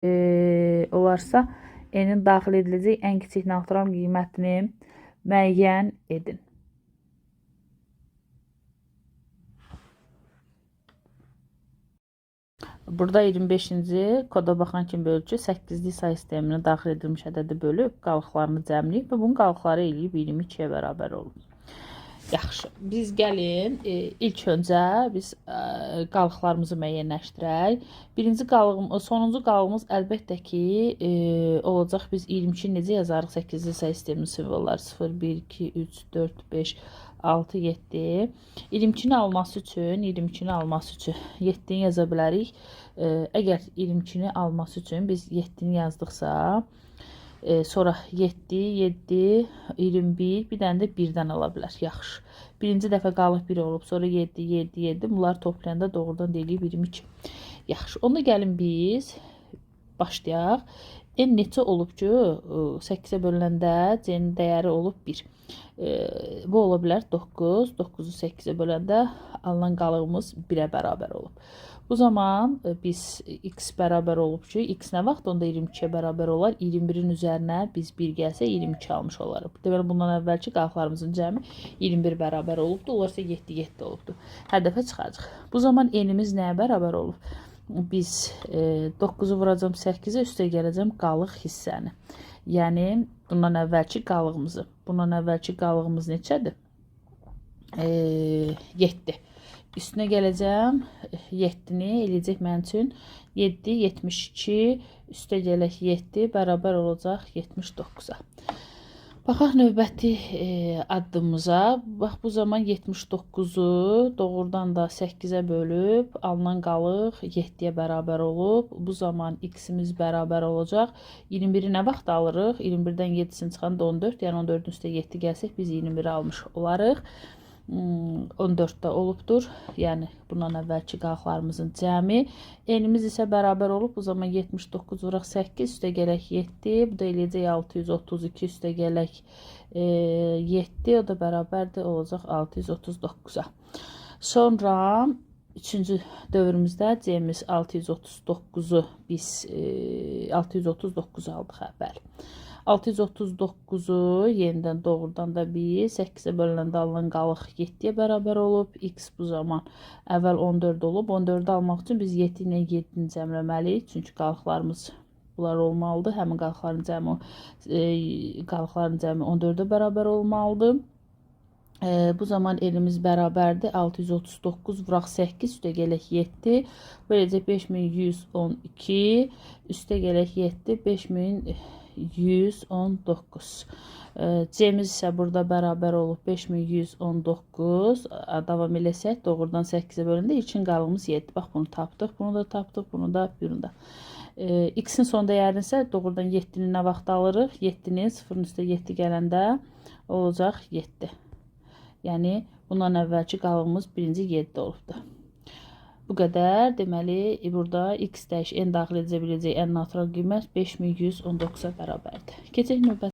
olarsa n'in daxil ediləcək ən kiçik natural qiymətini müəyyən edin. Burada 25-ci koda baxan kimi bölücü 8-lik say sistemini daxil edilmiş ədədi bölüb qalıqlarını cəmləyib və bunun qalıqları eləyib 22-yə bərabər olur. Yaxşı, biz gəlin ilk öncə biz qalıqlarımızı müəyyənləşdirək. Sonuncu qalığımız əlbəttə ki olacaq. Biz 22-ni necə yazarıq? 8-li say sisteminin simvolları 0, 1, 2, 3, 4, 5, 6, 7. 22-ni alması üçün 7-ni yaza bilərik. Əgər 22-ni alması üçün biz 7-ni yazdıqsa, sonra 7, 7, 21, bir dənə də 1-dən ala bilər. Yaxşı. Birinci dəfə qalıq 1 olub, sonra 7, 7, 7. Bunlar toplayanda doğrudan deyilib 22. Yaxşı. Onda gəlin biz başlayaq. N neçə olub ki, 8-ə bölündə C-nin dəyəri olub 1. Bu ola bilər 9. 9-u 8-ə böləndə alınan qalığımız 1-ə bərabər olub. Bu zaman biz x bərabər olub ki, x nə vaxt onda 22-yə bərabər olar? 21-in üzərinə biz 1 gəlsə 22 almış olarıq. Deməli, bundan əvvəlki qalıqlarımızın cəmi 21 bərabər olubdur. Olarsa 7, 7 olubdur. Hər dəfə çıxacaq. Bu zaman n-imiz nəyə bərabər olub? Biz 9-u vuracam 8-ə, üstə gələcəm qalıq hissəni. Yəni, bundan əvvəlki qalığımızı. Bundan əvvəlki qalığımız neçədir? 7. Üstünə gələcəm 7-ni eləyəcək mən üçün 7, 72, üstə gələk 7 bərabər olacaq 79-a. Baxaq növbəti addımıza. Bax, bu zaman 79-u doğrudan da 8-ə bölüb alınan qalıq 7-yə bərabər olub. Bu zaman x-imiz bərabər olacaq. 21-i nə vaxt alırıq? 21-dən 7-sini çıxanda 14. Yəni 14-ün üstə 7 gəlsək biz 21-i almış olarıq. 14-də olubdur. Yəni, bundan əvvəlki qalıqlarımızın cəmi. N-imiz isə bərabər olub. Bu zaman 79 vuraq 8, üstə gələk 7. Bu da eləyəcək 632, üstə gələk 7. O da bərabərdir, olacaq 639-a. Sonra, 3-cü dövrümüzdə C-miz 639-u biz 639 aldıq, bəli. 639-u yenidən doğrudan da biz 8-ə bölündə alınan qalıq 7-yə bərabər olub. X bu zaman əvvəl 14 olub. 14-ü almaq üçün biz 7 ilə 7-ni cəmləməliyik. Çünki qalıqlarımız bunlar olmalıdır. Həmin qalıqların cəmi 14-ə bərabər olmalıdır. Bu zaman elimiz bərabərdir. 639 vuraq 8, üstə gələk 7. Böyləcə 5112, üstə gələk 7, 5119. C-miz isə burada bərabər olub 5119. Davam eləsək, doğrudan 8-ə bölündə ilkin qalığımız 7. Bax, bunu tapdıq, bunu da tapdıq, bunu da. X-in son dəyərini isə doğrudan 7-ni nə vaxt alırıq? 7-ni 0-ın üstə 7 gələndə olacaq 7. Yəni, bundan əvvəlki qalığımız birinci 7 olubdur. Bu qədər. Deməli, burada x n daxil edəcək ən natural qiymət 5119-a bərabərdir. Keçək növbəti.